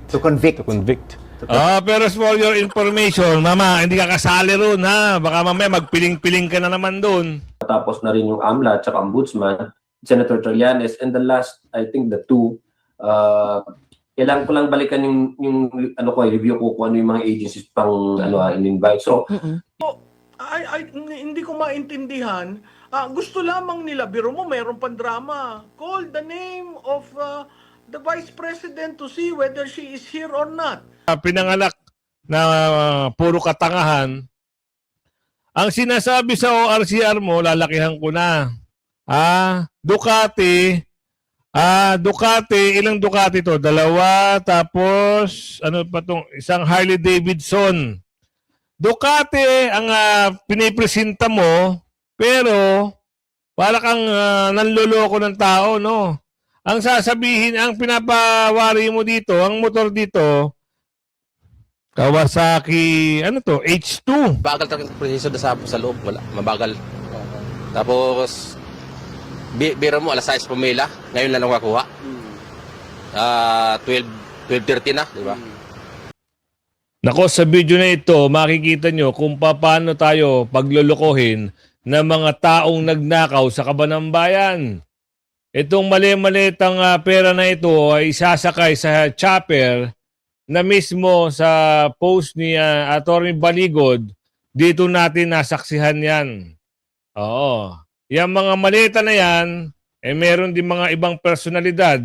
To convict. To convict. Pero for your information, mama, hindi ka kasali ron, ha? Baka mamaya magpiling-piling ka na naman doon. Tapos na rin yung AMLA at saka Ombudsman, Senator Trillanes, and the last, I think the two, kailangan ko lang balikan yung ano ko, review ko kung ano yung mga agencies pang in-invite. So, hindi ko maintindihan. Gusto lamang nila, biro mo, mayroon pang drama. Call the name of the Vice President to see whether she is here or not. Pinanganak na puro katangahan. Ang sinasabi sa ORCR mo, lalakihan ko na. Ducati, ilang Ducati to? Dalawa, tapos, ano pa tong isang Harley Davidson. Ducati ang pinipresenta mo, pero para kang nanloloko ng tao, no? Ang sasabihin, ang pinapawari mo dito, ang motor dito, Kawasaki, ano to? H2. Bagal talaga ang proseso sa loob, wala, mabagal. Tapos, biro mo, alas 6 pumila, ngayon lang nakakuha. 12:30 na, di ba? Nako, sa video na ito, makikita nyo kung paano tayo paglulukohin ng mga taong nagnakaw sa Kabanambayan. Itong mali-malitang pera na ito ay isasakay sa chopper na mismo sa post ni Atty. Baligod. Dito natin nasaksihan yan. Oo. Yung mga malita na yan, meron din mga ibang personalidad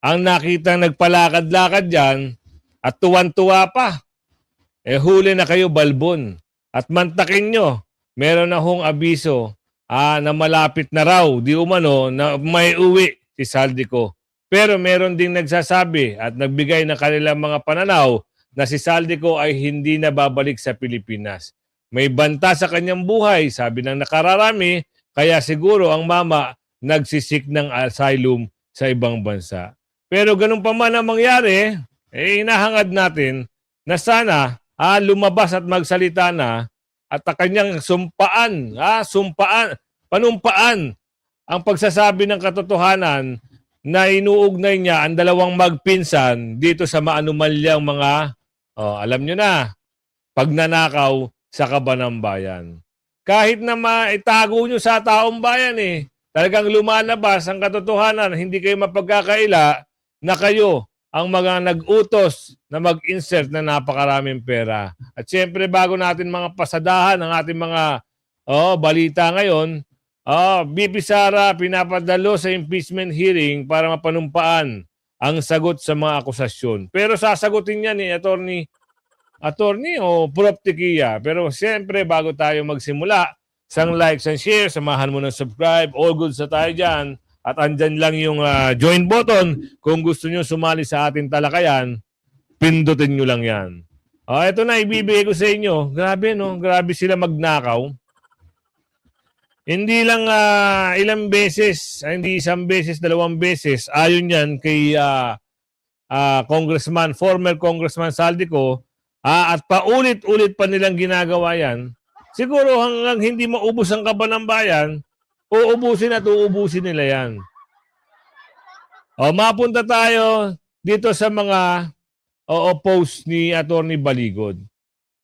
ang nakita nagpalakad-lakad dyan at tuwan-tuwa pa. Huli na kayo, balbon. At mantakin nyo, meron na hong abiso na malapit na raw, di umano, na may uwi si Saldico. Pero meron ding nagsasabi at nagbigay ng kanilang mga pananaw na si Saldico ay hindi na babalik sa Pilipinas. May banta sa kanyang buhay, sabi ng nakararami, kaya siguro ang mama nagsisik ng asylum sa ibang bansa. Pero ganun pa man ang mangyari, hinahangad natin na sana lumabas at magsalita na at kanyang panumpaan ang pagsasabi ng katotohanan na inuugnay niya ang dalawang magpinsan dito sa maanumalyang mga, alam nyo na, pagnanakaw sa Kabanambayan. Kahit na maitago nyo sa taong bayan talagang lumalabas ang katotohanan, hindi kayo mapagkakaila na kayo ang mga nag-utos na mag-insert na napakaraming pera. At siyempre, bago natin mga pasadahan ang ating mga balita ngayon, BP Sara pinapadalo sa impeachment hearing para mapanumpaan ang sagot sa mga akusasyon. Pero sasagutin niya ni attorney o Prof. Tikia. Pero siyempre, bago tayo magsimula, isang likes and share, samahan mo ng subscribe, all good sa tayo dyan. At andyan lang yung join button. Kung gusto nyo sumali sa ating talakayan, pindutin nyo lang yan. Ito na, ibibigay ko sa inyo. Grabe, no? Grabe sila magnakaw. Hindi lang ilang beses, hindi isang beses, dalawang beses, ayon yan kay former Congressman Saldico, at paulit-ulit pa nilang ginagawa yan. Siguro hanggang hindi maubos ang Kabanambayan, uubusin at uubusin nila yan. Mapunta tayo dito sa mga post ni Atty. Baligod.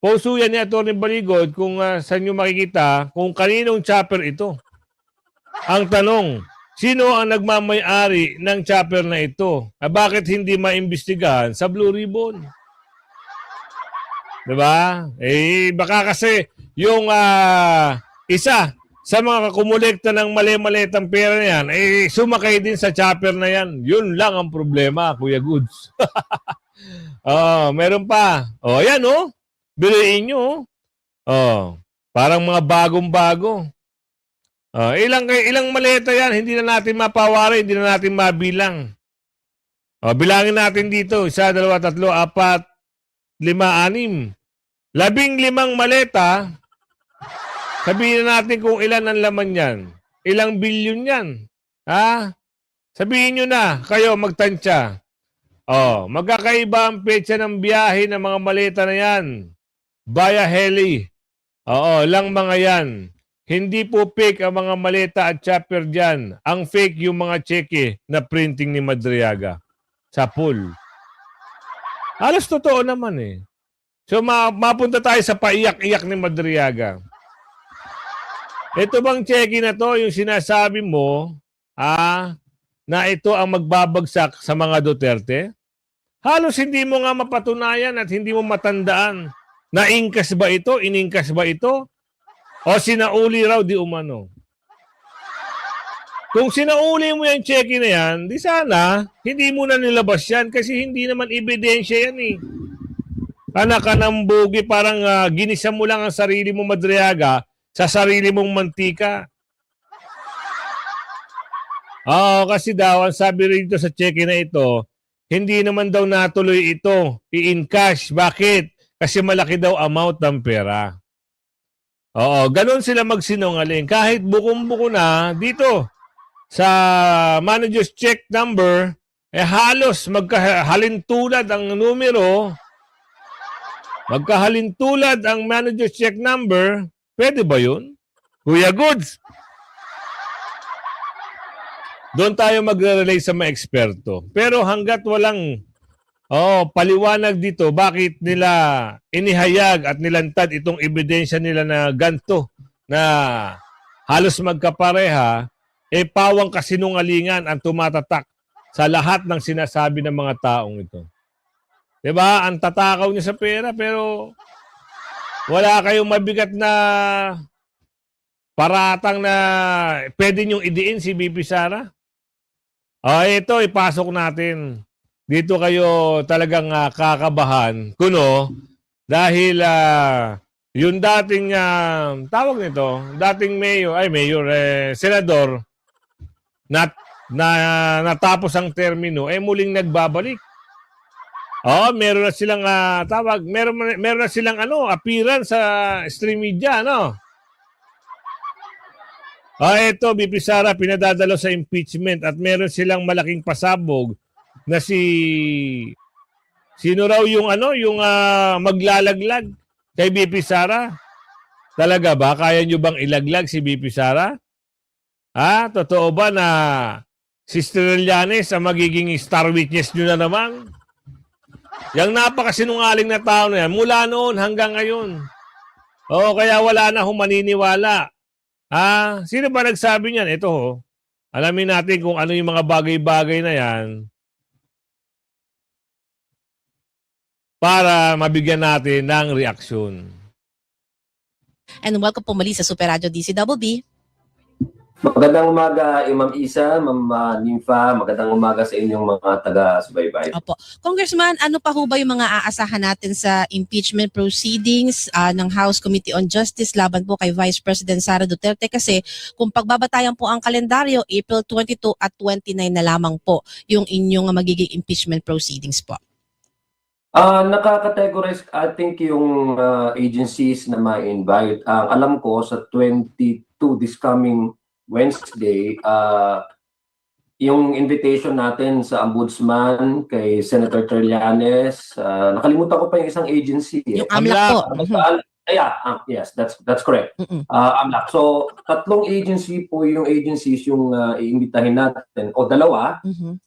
Post yan ni Atty. Baligod kung saan nyo makikita kung kaninong chopper ito. Ang tanong, sino ang nagmamay-ari ng chopper na ito? Bakit hindi maimbestigahan sa Blue Ribbon? Diba? Baka kasi yung isa sa mga kumulekta ng mali-malitang pera na yan, sumakay din sa chopper na yan. Yun lang ang problema, Kuya Goods. Meron pa. Yan biruin nyo. Parang mga bagong-bago. Ilang maleta yan, hindi na natin mapawari, hindi na natin mabilang. Bilangin natin dito, 1, 2, 3, 4, 5, 6. 15 maleta. Sabihin na natin kung ilan ang laman yan. Ilang bilyon yan. Sabihin nyo na, kayo magtansya. Magkakaiba ang petsa ng biyahe ng mga maleta na yan. Via heli. Lang mga yan. Hindi po fake ang mga maleta at chopper dyan. Ang fake yung mga cheque na printing ni Madriaga sa pool. Halos totoo naman eh. So mapunta tayo sa paiyak-iyak ni Madriaga. Ito bang cheque na to, yung sinasabi mo, na ito ang magbabagsak sa mga Duterte? Halos hindi mo nga mapatunayan at hindi mo matandaan. Na-ingkas ba ito? Iningkas ba ito? O sinauli raw di umano? Kung sinauli mo yung cheque na yan, di sana, hindi mo na nilabas yan kasi hindi naman ebidensya yan eh. Anak ka ng bugi, parang ginisa mo lang ang sarili mo, Madriaga, sa sarili mong mantika. Oo, kasi daw, ang sabi rito sa cheque na ito, hindi naman daw natuloy ito, i-encash. Bakit? Kasi malaki daw amount ng pera. Oo, ganun sila magsinungaling. Kahit bukong-buko na, dito, sa manager's check number, halos magkahalintulad ang numero, magkahalintulad ang manager's check number. Pwede ba yun? Kuya Goods. Doon tayo magre-relay sa mga eksperto. Pero hanggat walang paliwanag dito, bakit nila inihayag at nilantad itong ebidensya nila na ganto, na halos magkapareha, pawang kasinungalingan ang tumatatak sa lahat ng sinasabi ng mga taong ito. Diba? Ang tatakaw niya sa pera, pero wala kayong mabigat na paratang na pwede niyong idiin si BP Sara. Ito, ipasok natin. Dito kayo talagang kakabahan. Kuno, dahil yung dating, tawag nito, dating senador, natapos ang termino, muling nagbabalik. Meron na silang meron na silang appearance sa stream media, ito, BP Sara, pinadadalo sa impeachment at meron silang malaking pasabog na sino raw yung maglalaglag kay BP Sara? Talaga ba? Kaya nyo bang ilaglag si BP Sara? Totoo ba na si Trillanes ang magiging star witness nyo na naman? Yang napakasinungaling na tao na yan, mula noon hanggang ngayon. Kaya wala na maniniwala. Sino ba nagsabi niyan? Ito, alamin natin kung ano yung mga bagay-bagay na yan para mabigyan natin ng reaksyon. And welcome po muli sa Super Radio DCWB. Magandang umaga, Ma'am Isa, Ma'am Nympha. Magandang umaga sa inyong mga taga-subaybay. Opo. Congressman, ano pa ho ba yung mga aasahan natin sa impeachment proceedings ng House Committee on Justice laban po kay Vice President Sara Duterte? Kasi kung pagbabatayan po ang kalendaryo, April 22 at 29 na lamang po yung inyong magiging impeachment proceedings po. Nakakategorize, I think, yung agencies na ma-invite. Alam ko sa 22 this coming Wednesday, yung invitation natin sa Ombudsman kay Senator Trillanes, nakalimutan ko pa yung isang agency. Yung AMLAC po. Yes, that's correct. AMLAC. So, tatlong agency po yung agencies yung iimbitahin natin, o dalawa,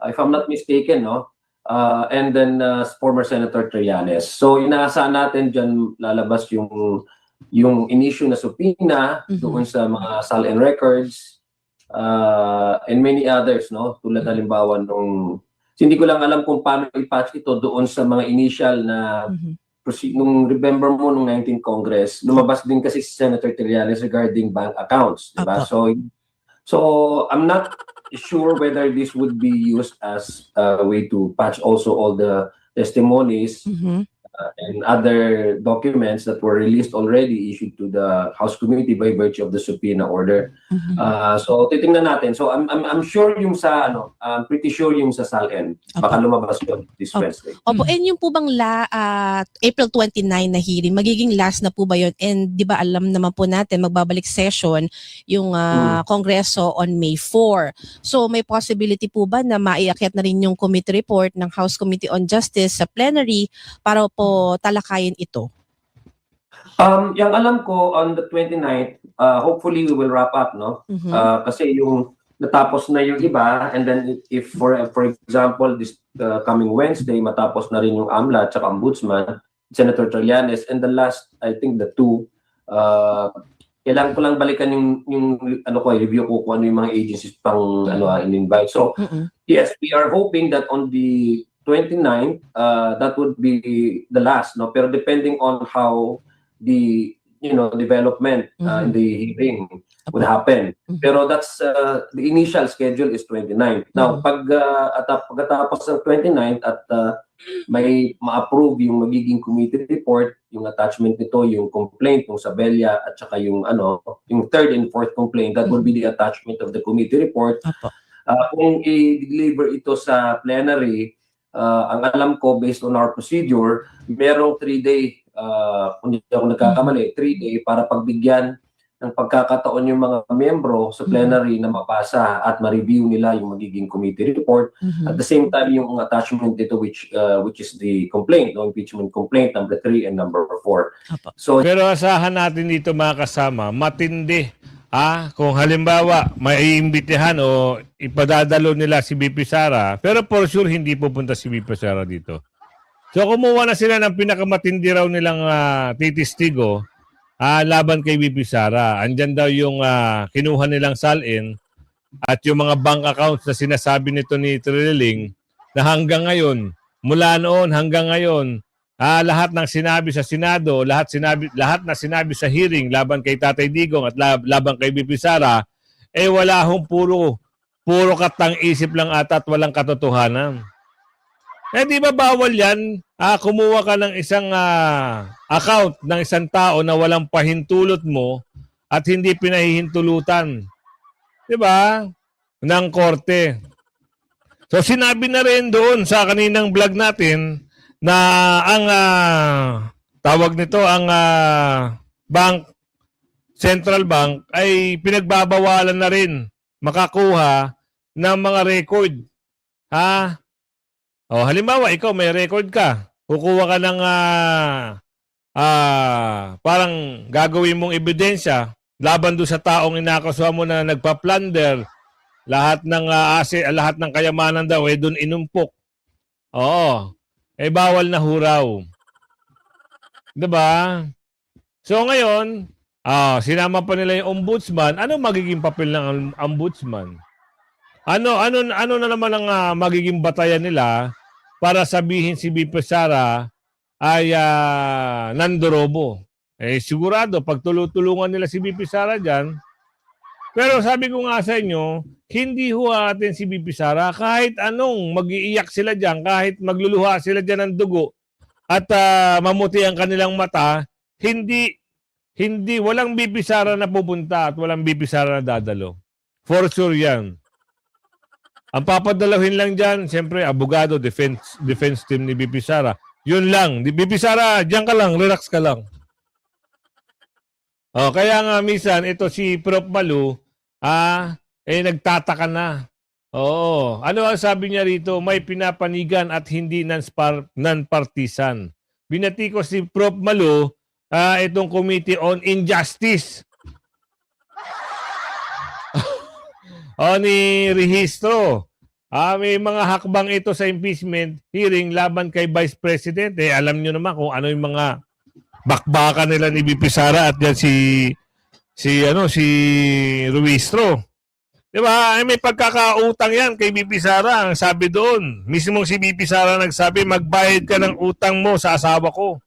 if I'm not mistaken, no? And then former Senator Trillanes. So, inaasahan natin dyan lalabas yung in-issue na subpoena doon sa mga SALN records and many others, no? Tulad halimbawa hindi ko lang alam kung paano i-patch ito doon sa mga initial na nung remember mo nung 19th Congress, lumabas din kasi si Senator Trillanes regarding bank accounts, diba? So I'm not sure whether this would be used as a way to patch also all the testimonies and other documents that were released already, issued to the House Committee by virtue of the subpoena order. So titingnan natin. So I'm sure yung sa I'm pretty sure yung sa SALN baka lumabas yun this Wednesday. Opo, and yung po bang April 29 na hearing, magiging last na po ba yun? And di ba alam naman po natin magbabalik session yung Kongreso on May 4. So may possibility po ba na maiakyat na rin yung committee report ng House Committee on Justice sa plenary para po talakayin ito? Yung alam ko on the 29th, hopefully we will wrap up, no? Kasi yung natapos na yung iba, and then if for example coming Wednesday, matapos na rin yung AMLA at saka Ombudsman, Senator Trillanes, and the last, I think the two, kailangan ko lang balikan yung review ko kung ano yung mga agencies pang in-invite. So, yes, we are hoping that on the 29th, that would be the last, no? Pero depending on how the development in the hearing would happen. Pero that's the initial schedule is 29th. Now, pagkatapos ng 29th at may ma-approve yung magiging committee report, yung attachment nito, yung complaint ng Sabella at saka yung third and fourth complaint, that will be the attachment of the committee report. Kung i-deliver ito sa plenary, ang alam ko based on our procedure, merong 3-day, kung hindi ako nagkakamali, 3-day para pagbigyan ng pagkakataon yung mga miyembro sa plenary na mabasa at ma-review nila yung magiging committee report. At the same time, yung attachment dito which is the complaint, no, impeachment complaint number 3 and number 4. So, Pero asahan natin dito mga kasama, matindi. Kung halimbawa may iimbitahan o ipadadalo nila si BP Sara, pero for sure hindi pupunta si BP Sara dito. So kumuha na sila ng pinakamatindi raw nilang titistigo laban kay BP Sara. Andyan daw yung kinuha nilang salin at yung mga bank accounts na sinasabi nito ni Trilling na hanggang ngayon, mula noon hanggang ngayon, lahat ng sinabi sa Senado, lahat na sinabi sa hearing laban kay Tatay Digong at laban kay BP Sara, wala hong puro katang isip lang ata at walang katotohanan. Di ba bawal yan? Kumuha ka ng isang account ng isang tao na walang pahintulot mo at hindi pinahihintulutan. Di ba? Ng korte. So sinabi na rin doon sa kaninang vlog natin na ang tawag nito, ang Central Bank ay pinagbabawalan na rin makakuha ng mga record. Halimbawa, ikaw may record ka. Kukuha ka ng parang gagawin mong ebidensya laban doon sa taong inakasuhan mo na nagpa-plunder. Lahat ng lahat ng kayamanan daw doon inumpok. Bawal na huraw. Diba? So ngayon, sinama pa nila yung ombudsman. Ano magiging papel ng ombudsman? Ano na naman ang magiging batayan nila para sabihin si BP Sara ay nandorobo? Sigurado, pag tulungan nila si BP Sara dyan. Pero sabi ko nga sa inyo, hindi atin si BP Sara kahit anong mag-iiyak sila dyan, kahit magluluha sila dyan ng dugo at mamuti ang kanilang mata, walang BP Sara na pupunta at walang BP Sara na dadalo. For sure yan. Ang papadalahin lang dyan, siyempre, abogado, defense team ni BP Sara. Yun lang. BP Sara, dyan ka lang, relax ka lang. Kaya nga minsan, ito si Prof. Malu, nagtataka na. Ano ang sabi niya rito? May pinapanigan at hindi non-partisan. Binati ko si Prof. Malu, itong Committee on Injustice. Ni Rehistro. May mga hakbang ito sa impeachment hearing laban kay Vice President. Alam nyo naman kung ano yung mga bakbakan nila ni BP Sara at yan si Rehistro. Diba? May pagkakautang yan kay BP Sara. Ang sabi doon, mismong si BP Sara nagsabi, magbayad ka ng utang mo sa asawa ko.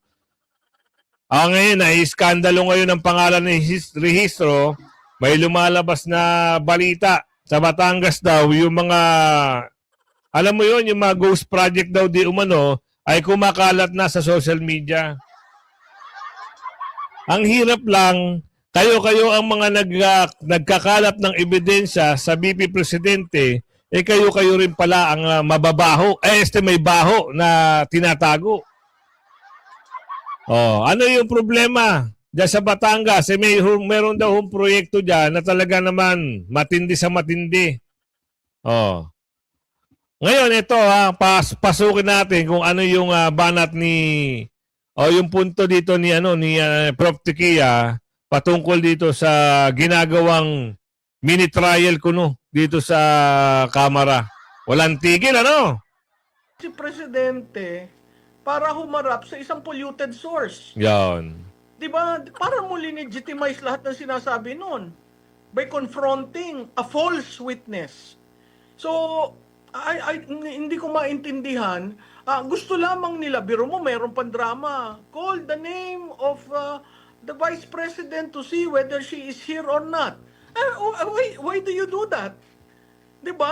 Ngayon, iskandalo ngayon ang pangalan ni Rehistro. May lumalabas na balita sa Batangas daw, yung mga, alam mo yun, yung mga ghost project daw di umano, ay kumakalat na sa social media. Ang hirap lang, kayo ang mga nagkakalat ng ebidensya sa BP Presidente, kayo rin pala ang mababaho, may baho na tinatago. Ano yung problema? Diyan sa Batangas, meron daw yung proyekto dyan na talaga naman matindi sa matindi. Ngayon, ito pasukin natin kung ano yung banat yung punto dito ni Prof. Tikia patungkol dito sa ginagawang mini trial kuno dito sa Kamara. Walang tigil, ano? si Presidente para humarap sa isang polluted source. Yan. Di ba? Para mo legitimize lahat ng sinasabi nun by confronting a false witness. So, hindi ko maintindihan. Gusto lamang nila, biro mo, mayroon pang drama. Call the name of the Vice President to see whether she is here or not. Why do you do that? Diba?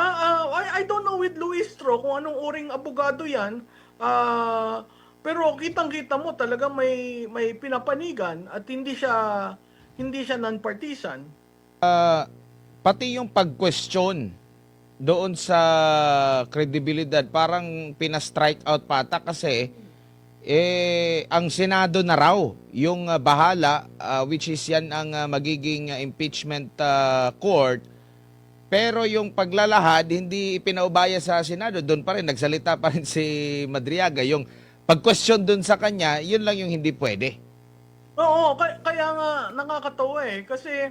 I don't know with Luistro kung anong uring abogado yan. Pero kitang-kita mo talaga may pinapanigan at hindi siya non-partisan. Pati yung pag-question doon sa kredibilidad, parang pina-strike out pata kasi ang Senado na raw yung bahala, which is yan ang magiging impeachment court. Pero yung paglalahad, hindi ipinaubaya sa Senado. Doon pa rin, nagsalita pa rin si Madriaga. Yung pag-question doon sa kanya, yun lang yung hindi pwede. Oo, kaya nga nakakatawa kasi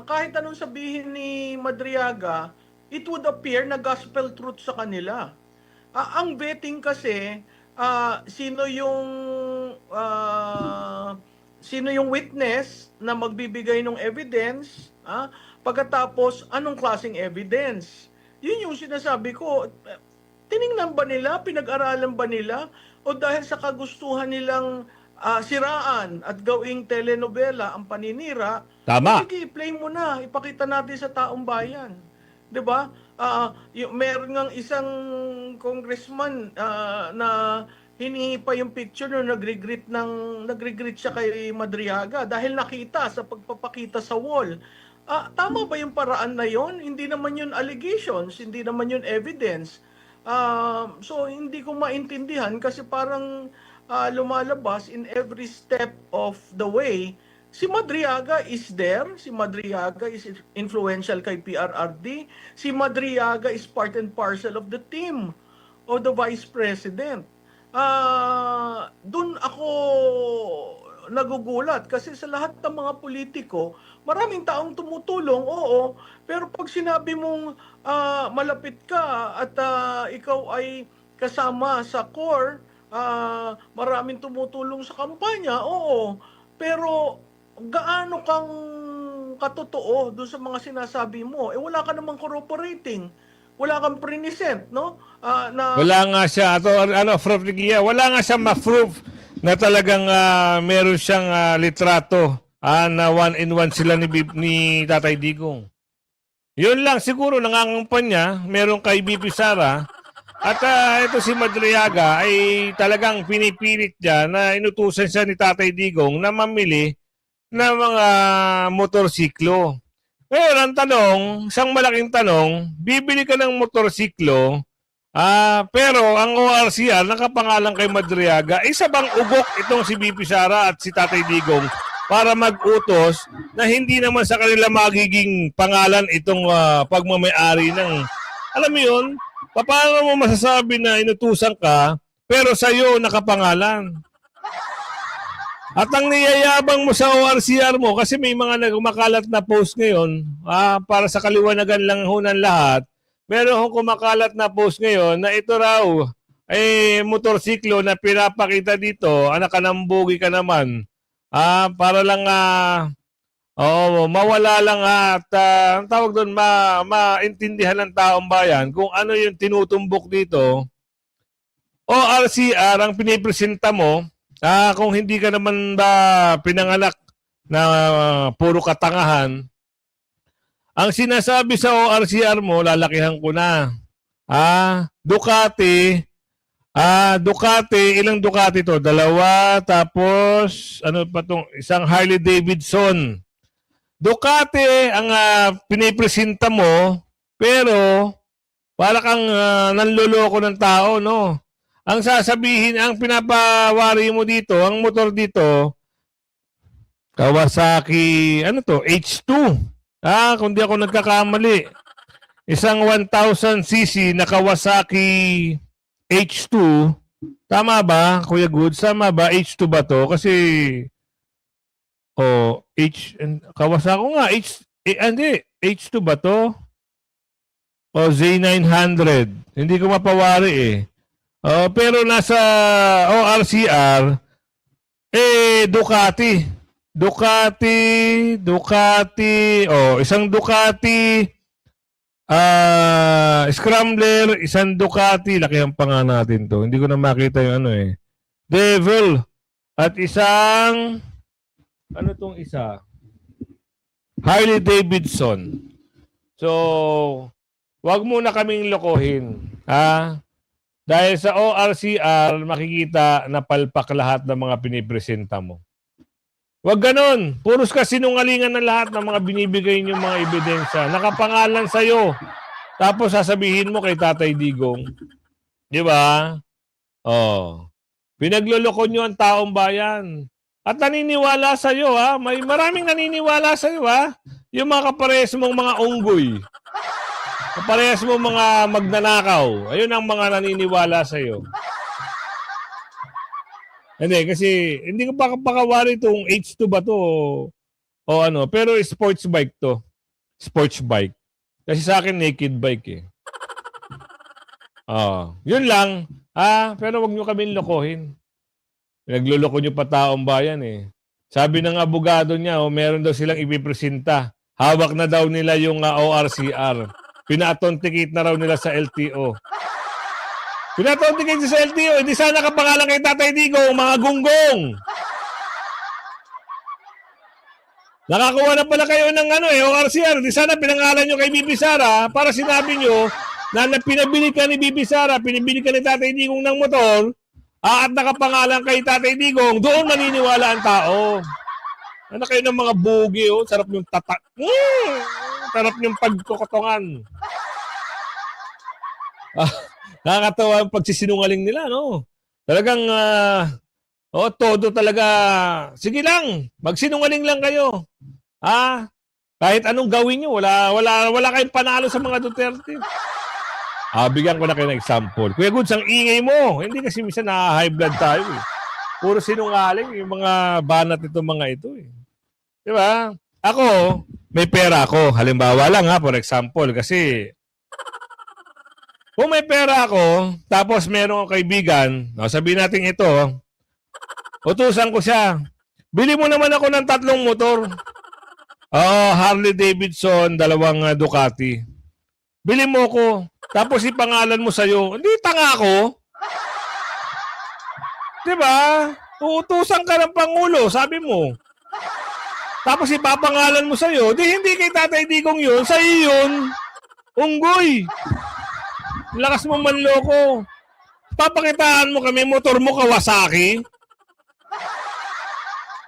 kahit anong sabihin ni Madriaga, it would appear na gospel truth sa kanila. Ang vetting kasi, sino yung witness na magbibigay ng evidence, pagkatapos anong klaseng evidence. Yun yung sinasabi ko. Tiningnan ba nila, pinag-aralan ba nila, o dahil sa kagustuhan nilang siraan at gawing telenovela ang paninira, Tama. sige, play mo na, ipakita natin sa taong bayan. 'Di ba? Meron ngang isang congressman na hinihingi pa yung picture nung nagre-greet siya kay Madriaga dahil nakita sa pagpapakita sa wall. Tama ba yung paraan na yon? Hindi naman yun allegations, hindi naman yun evidence. So hindi ko maintindihan kasi parang lumalabas in every step of the way. Si Madriaga is there. Si Madriaga is influential kay PRRD. Si Madriaga is part and parcel of the team of the Vice President. Doon ako nagugulat kasi sa lahat ng mga politiko, maraming taong tumutulong, oo. Pero pag sinabi mong malapit ka at ikaw ay kasama sa core, maraming tumutulong sa kampanya, oo. Pero gaano kang katotoo doon sa mga sinasabi mo? Wala ka namang corroborating. Wala kang present, no? Wala nga siya, proof ni Gia, wala nga siya ma-proof na talagang meron siyang litrato na one-in-one sila ni Tatay Digong. Yun lang, siguro nangangampanya, meron kay BP Sara, at ito si Madriaga ay talagang pinipilit niya na inutusan siya ni Tatay Digong na mamili ng mga motorsiklo. Ngayon, ang tanong, isang malaking tanong, bibili ka ng motorsiklo, pero ang ORCR nakapangalan kay Madriaga, isa bang ugok itong si BP Sara at si Tatay Digong para mag-utos na hindi naman sa kanila magiging pangalan itong pagmamayari ng, alam mo yun, paano mo masasabi na inutusan ka pero sa'yo nakapangalan? At ang niyayabang mo sa ORCR mo, kasi may mga nagmakalat na post ngayon, para sa kaliwanagan lang ho ng lahat, meron hong kumakalat na post ngayon na ito raw ay motorsiklo na pinapakita dito, anak ka ng bugi ka naman, para lang mawala lang at ang tawag doon, maintindihan ng taong bayan kung ano yung tinutumbok dito. ORCR ang pinipresenta mo, kung hindi ka naman ba pinanganak na puro katangahan, ang sinasabi sa ORCR mo, lalakihan ko na. Ducati, ilang Ducati to? Dalawa, tapos, ano pa tong isang Harley Davidson. Ducati ang pinipresenta mo, pero para kang nanloloko ng tao, no? Ang sasabihin, ang pinapawari mo dito, ang motor dito, Kawasaki, H2. Kung di ako nagkakamali. Isang 1,000cc na Kawasaki H2. Tama ba, Kuya Goods? Tama ba? H2 ba to? Kasi, Kawasaki nga, H2 ba to? O Z900. Hindi ko mapawari eh. Pero nasa ORCR, Ducati. Isang Ducati, Scrambler, isang Ducati, laki ang panga natin to. Hindi ko na makita yung ano eh. Devil. At isang, ano tong isa? Harley Davidson. So, wag muna kaming lokohin. Dahil sa ORCR, makikita na palpak lahat ng mga pinipresenta mo. Wag ganon. Puros ka sinungalingan ng lahat ng mga binibigay niyong mga ebidensya. Nakapangalan sa'yo. Tapos sasabihin mo kay Tatay Digong. Di ba? Pinagloloko niyo ang taong bayan. At naniniwala sa'yo, ha? May maraming naniniwala sa'yo, ha? Yung mga kaparehas mong mga unggoy. Kaparehas mong mga magnanakaw. Ayun ang mga naniniwala sa'yo. Hindi, kasi hindi ko pakawari itong H2 ba to o ano. Pero sports bike to. Sports bike. Kasi sa akin, naked bike eh. Yun lang. Pero wag nyo kaming lokohin. Nagluloko nyo pa taong bayan eh. Sabi ng abogado niya, meron daw silang ipipresenta. Hawak na daw nila yung ORCR. Pina-authenticate na raw nila sa LTO. Pina-authenticate sa LTO. Hindi sana kapangalan kay Tatay Digong, mga gunggong. Nakakuha na pala kayo ng ORCR. Hindi sana pinangalan nyo kay Bibi Sara para sinabi nyo na pinabili ka ni Bibi Sara, pinabili ka ni Tatay Digong ng motor, at nakapangalan kay Tatay Digong, doon maniniwala ang tao. Ano kayo ng mga bugi, sarap yung sarap yung pagkukotongan. Nakakatawa ang pagsisinungaling nila, no? Talagang, todo talaga, sige lang, magsinungaling lang kayo. Kahit anong gawin nyo, wala kayong panalo sa mga Duterte. Bigyan ko na kayo ng example. Kuya Goods, ang ingay mo. Hindi kasi minsan na-high blood tayo eh. Puro sinungaling yung mga banat itong mga ito eh. Di ba? Ako, may pera ako. Halimbawa lang for example. Kasi kung may pera ako, tapos meron akong kaibigan, sabihin natin ito, utusan ko siya. Bili mo naman ako ng 3 motor. Harley Davidson, 2 Ducati. Bili mo ko. Tapos ipangalan mo sa'yo. Hindi, tanga ako. Diba? Uutusan ka ng Pangulo, sabi mo. Tapos ipapangalan mo sa'yo. Hindi kay Tatay Digong yun. Sa'yo yun. Unggoy. Lakas mo manloko. Papakitaan mo kami, motor mo Kawasaki.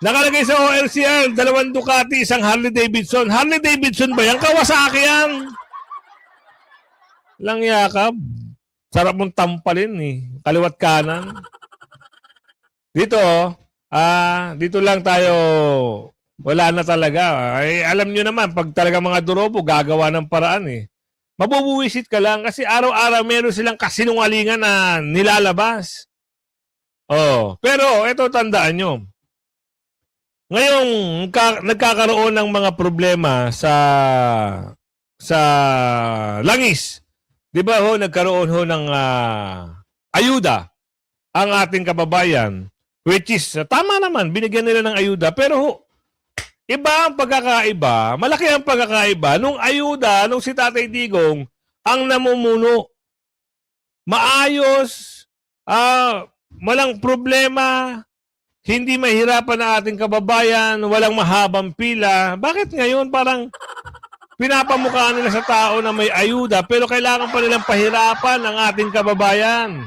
Nakalagay sa ORCR, 2 Ducati, isang Harley Davidson. Harley Davidson ba yan? Kawasaki yan. Lang yakap. Sarap mong tampalin eh. Kaliwat kanan. Dito, dito lang tayo. Wala na talaga. Alam nyo naman, pag talaga mga durobo, gagawa ng paraan eh. Mabubuwisit ka lang kasi araw-araw meron silang kasinungalingan na nilalabas. Pero ito tandaan nyo. Ngayong nagkakaroon ng mga problema sa langis. Di ba nagkaroon ng ayuda ang ating kababayan, which is, tama naman, binigyan nila ng ayuda, pero iba ang pagkakaiba, malaki ang pagkakaiba, nung ayuda, nung si Tatay Digong, ang namumuno, maayos, walang problema, hindi mahirapan ang ating kababayan, walang mahabang pila. Bakit ngayon parang pinapamukha nila sa tao na may ayuda pero kailangan pa nilang pahirapan ang ating kababayan.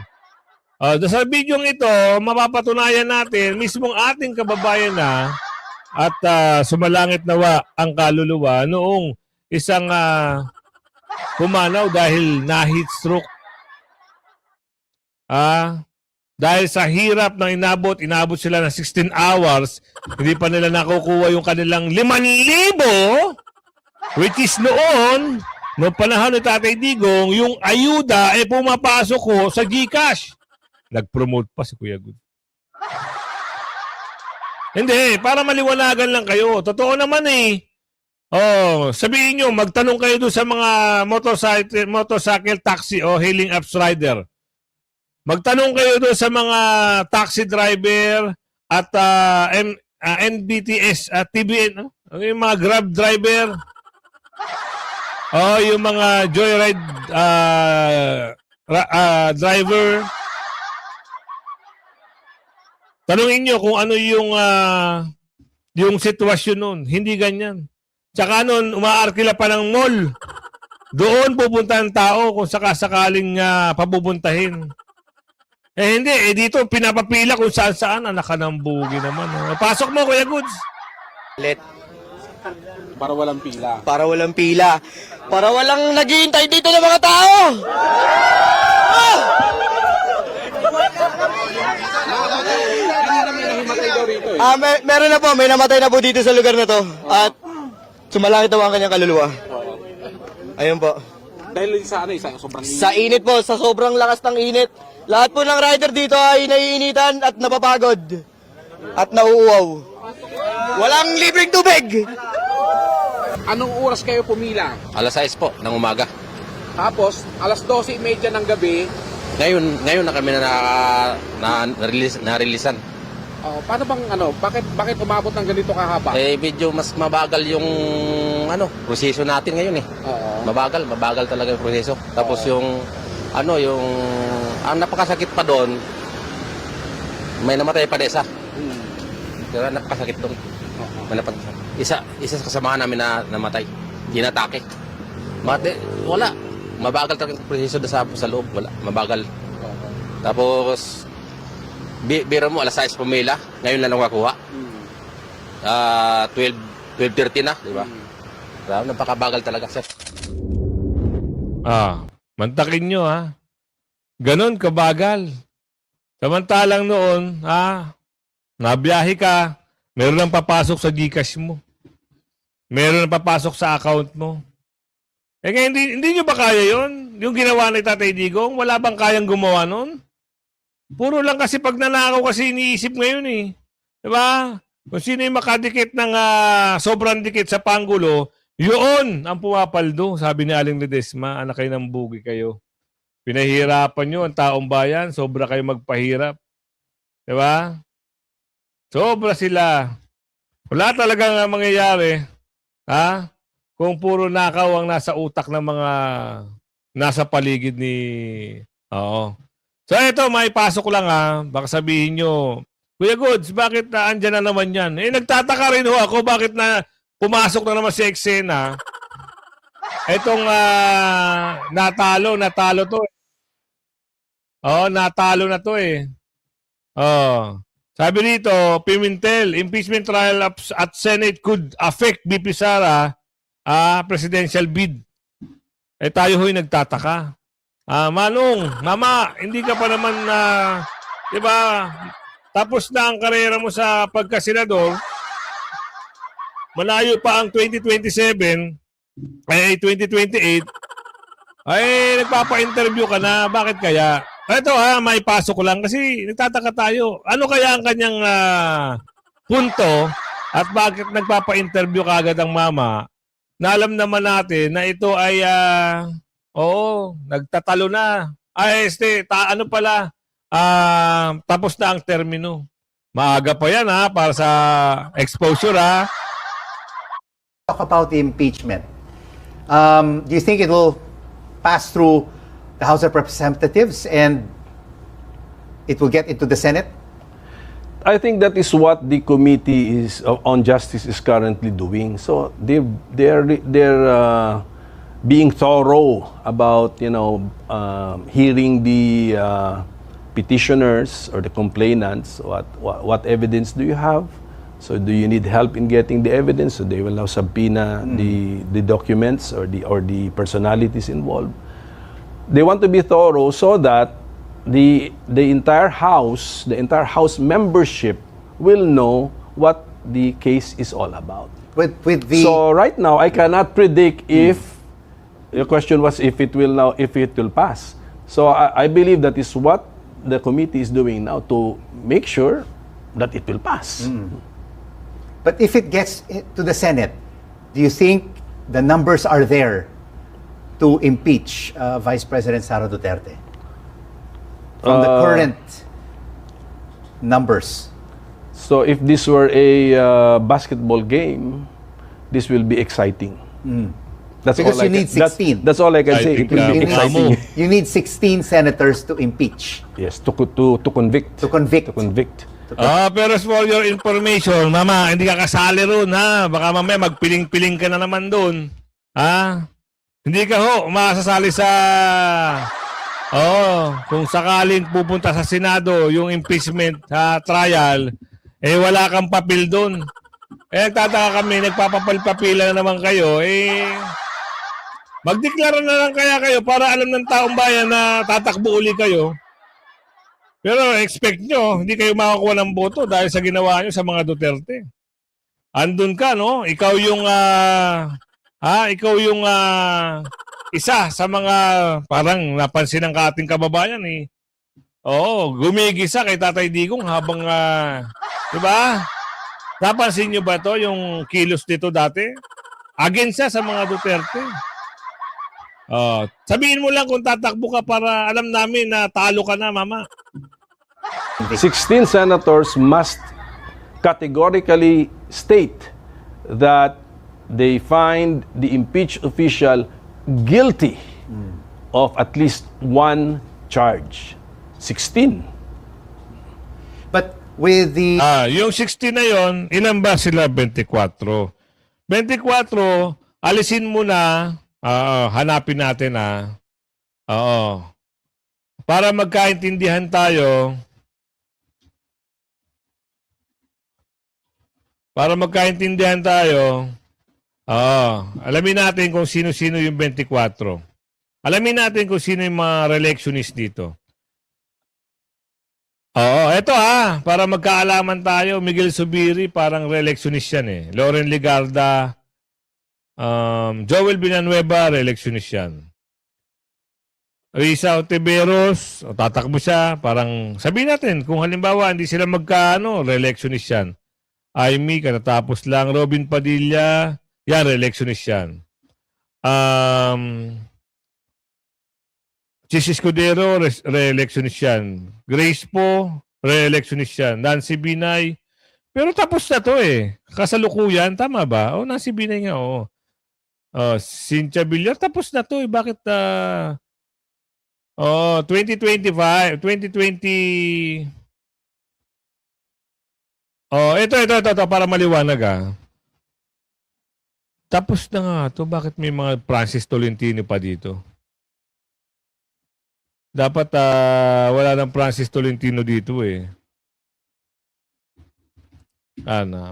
Sa video ito, mapapatunayan natin mismong ating kababayan na at sumalangit nawa ang kaluluwa noong isang pumanaw dahil na-heat stroke. Dahil sa hirap ng inabot sila ng 16 hours, hindi pa nila nakukuha yung kanilang 5,000. Which is noon panahon ni Tatay Digong, yung ayuda pumapasok ko sa GCash. Nag-promote pa si Kuya Good. Hindi, para maliwanagan lang kayo. Totoo naman eh. Sabihin nyo, magtanong kayo doon sa mga motorcycle taxi o hailing apps rider. Magtanong kayo doon sa mga taxi driver at NBTS at TBN, no? Yung mga Grab driver. Yung mga joyride driver. Tanungin nyo kung ano yung sitwasyon nun. Hindi ganyan. Tsaka nun, umaarkila pa ng mall. Doon pupunta ang tao kung sakasakaling papupuntahin. Hindi. Dito pinapapila kung saan-saan. Anak ka ng bugi naman. Pasok mo, Kuya Goods. Para walang pila. Para walang pila. Para walang naghihintay dito ng mga tao. Meron na po. May namatay na po dito sa lugar na to. At sumalangit daw ang kanyang kaluluwa. Ayun po. Dahil sa ano, sa sobrang Sa init po. Sa sobrang lakas ng init. Lahat po ng rider dito ay naiinitan at napapagod. At nauuwaw. Walang libreng tubig. Anong oras kayo pumila? Alas 6 po ng umaga. Tapos, alas 12:30 ng gabi, Ngayon na kami na-releasean. paano bang bakit umabot ng ganito kahaba? Medyo mas mabagal yung proseso natin ngayon eh. Oo. Mabagal talaga yung proseso. Tapos ang napakasakit pa doon, may namatay pa isa. Kaya napakasakit doon. Isa sa kasama namin na namatay. Ginatake. Wala. Mabagal talaga yung proseso sa loob. Wala. Mabagal. Tapos, biro mo, alas 6 pumila. Ngayon lang nakakuha. 12:30 na, di ba? Napakabagal talaga, sir. Mantakin nyo, ha? Ganon kabagal. Samantalang noon, nabiyahe ka, meron nang papasok sa GCash mo. Meron nang papasok sa account mo. Ngayon, hindi nyo ba kaya yon? Yung ginawa ni Tatay Digong, wala bang kayang gumawa nun? Puro lang kasi pag nanakaw kasi iniisip ngayon eh. Diba? Kung sino yung makadikit ng sobrang dikit sa panggulo, yun ang pumapaldo, sabi ni Aling Ledesma, anak kayo ng bugi kayo. Pinahirapan nyo ang taong bayan, sobra kayo magpahirap. Diba? Sobra sila. Wala talagang mangyayari. Kung puro nakaw ang nasa utak ng mga nasa paligid ni... Oo. So ito, may pasok lang baka sabihin nyo, Kuya Goods, bakit andyan na naman yan? Nagtataka rin ako, bakit na pumasok na naman si eksena. Itong natalo to. Natalo na to eh. Sabi dito, Pimentel, impeachment trial at Senate could affect BP Sara presidential bid. Tayo ho'y nagtataka. Manong, Mama, hindi ka pa naman di ba? Tapos na ang karera mo sa pagkasenador. Malayo pa ang 2027, 2028. Nagpapa-interview ka na. Bakit kaya? Ito may pasok lang kasi nagtataka tayo. Ano kaya ang kanyang punto at bakit nagpapa-interview kaagad ang mama na alam naman natin na ito ay nagtatalo na. Tapos na ang termino. Maaga pa yan para sa exposure Talk about the impeachment. Do you think it will pass through the House of Representatives and it will get into the Senate? I think that is what the committee on justice is currently doing. So they're being thorough about hearing the petitioners or the complainants. What evidence do you have? So do you need help in getting the evidence? So they will now subpoena the documents or the personalities involved. They want to be thorough so that the entire house membership will know what the case is all about. So right now I cannot predict if the question was if it will pass. So I believe that is what the committee is doing now to make sure that it will pass. But if it gets to the Senate, do you think the numbers are there to impeach Vice President Sara Duterte? from the Uh, current numbers? So if this were a basketball game, this will be exciting. That's Because all you need 16. That's all I can I say. think, It will be you need- exciting. You need 16 senators to impeach, Yes, to convict. to convict. To convict. Pero for your information, mama, hindi ka kasali ron, ha? Baka mamaya magpiling-piling ka na naman doon. Ha? Hindi ka makasasali sa... kung sakaling pupunta sa Senado yung impeachment trial, wala kang papel doon. Nagtataka kami, nagpapapapila na naman kayo, magdeklara na lang kaya kayo para alam ng taong bayan na tatakbo uli kayo. Pero expect nyo, hindi kayo makakuha ng boto dahil sa ginawa nyo sa mga Duterte. Andun ka, no? Ikaw yung isa sa mga parang napansin ng ating kababayan eh. Oo, gumigisa kay Tatay Digong habang 'di ba? Napansin niyo ba 'to yung kilos dito dati? Against siya sa mga Duterte. Sabihin mo lang kung tatakbo ka para alam namin na talo ka na, mama. 16 senators must categorically state that they find the impeached official guilty of at least one charge. 16. But with the Yung 60 na yon, ilan ba sila? 24. 24, alisin mo na, hanapin natin para magkaintindihan tayo. Alamin natin kung sino-sino yung 24. Alamin natin kung sino yung mga re-electionist dito. Eto para magkaalaman tayo. Miguel Zubiri, parang re-electionist yan eh. Loren Legarda, Joel Villanueva, re-electionist yan. Risa Ontiveros, tatakbo siya. Parang sabihin natin, kung halimbawa hindi sila re-electionist yan. Amy, katatapos lang. Robin Padilla, yan, re-electionist yan. Chis Escudero, re-electionist yan. Grace Po, re-electionist yan. Nancy Binay, pero tapos na to eh. Kasalukuyan, tama ba? Nancy Binay nga, oo. Cynthia Villar, tapos na to eh. Bakit, 2025, 2020... ito, para maliwanag Tapos na nga to. Bakit may mga Francis Tolentino pa dito? Dapat wala ng Francis Tolentino dito eh.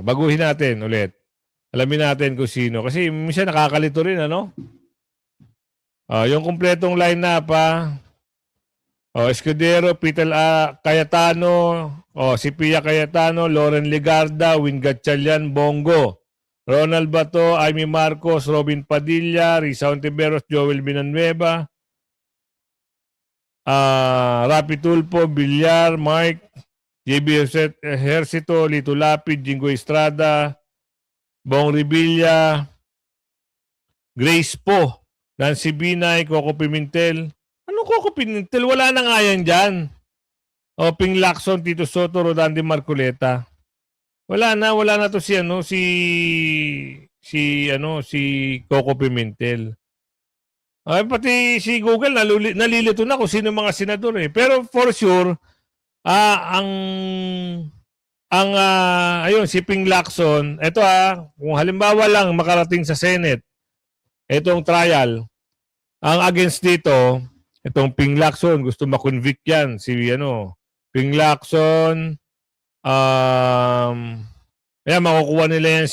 Baguhin natin ulit. Alamin natin kung sino. Kasi minsan nakakalito rin, yung kumpletong line-up Escudero, Peter Cayetano, si Pia Cayetano, Loren Legarda, Win Gatchalian, Bongo, Ronald Bato, Amy Marcos, Robin Padilla, Risa Ontiveros, Joel Villanueva, Rapi Tulfo, Villar, Mark, JB Ejercito, Lito Lapid, Jingo Estrada, Bong Revilla, Grace Po, Nancy Binay, Coco Pimentel. Ano Coco Pimentel? Wala na nga yan dyan. Ping Lacson, Tito Soto, Rodante Marcoleta. Wala na to si Coco Pimentel. Pati si Google nalilito na kung sino mga senador eh. Pero for sure, ayun, si Ping Lacson, ito kung halimbawa lang makarating sa Senate, itong trial, ang against dito, itong Ping Lacson, gusto ma-convict yan. Si Ping Lacson, makukuha nila yan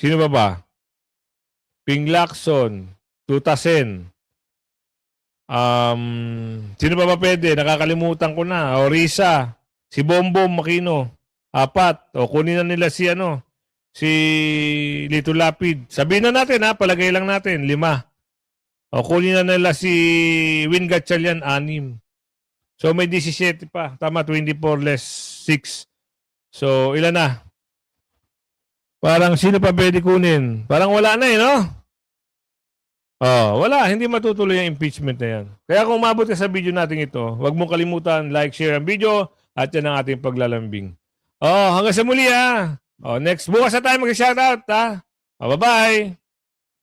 sino ba? Ping Lacson, Tutasen. Sino ba pwede? Nakakalimutan ko na. Risa, si Bombom Makino, 4. Kunin na nila si Lito Lapid. Sabihin na natin palagay lang natin, 5. Kunin na nila si Win Gatchalian, 6. So may 17 pa. Tama, 24 less 6. So ilan na? Parang sino pa pwede kunin? Parang wala na no? Oh, wala, hindi matutuloy ang impeachment na yan. Kaya kung umabot ka sa video natin ito, huwag mong kalimutan, like, share ang video, at yan ang ating paglalambing. Oh, hanggang sa muli ha. Oh, next, bukas na tayo mag-shoutout ha. Oh, bye-bye.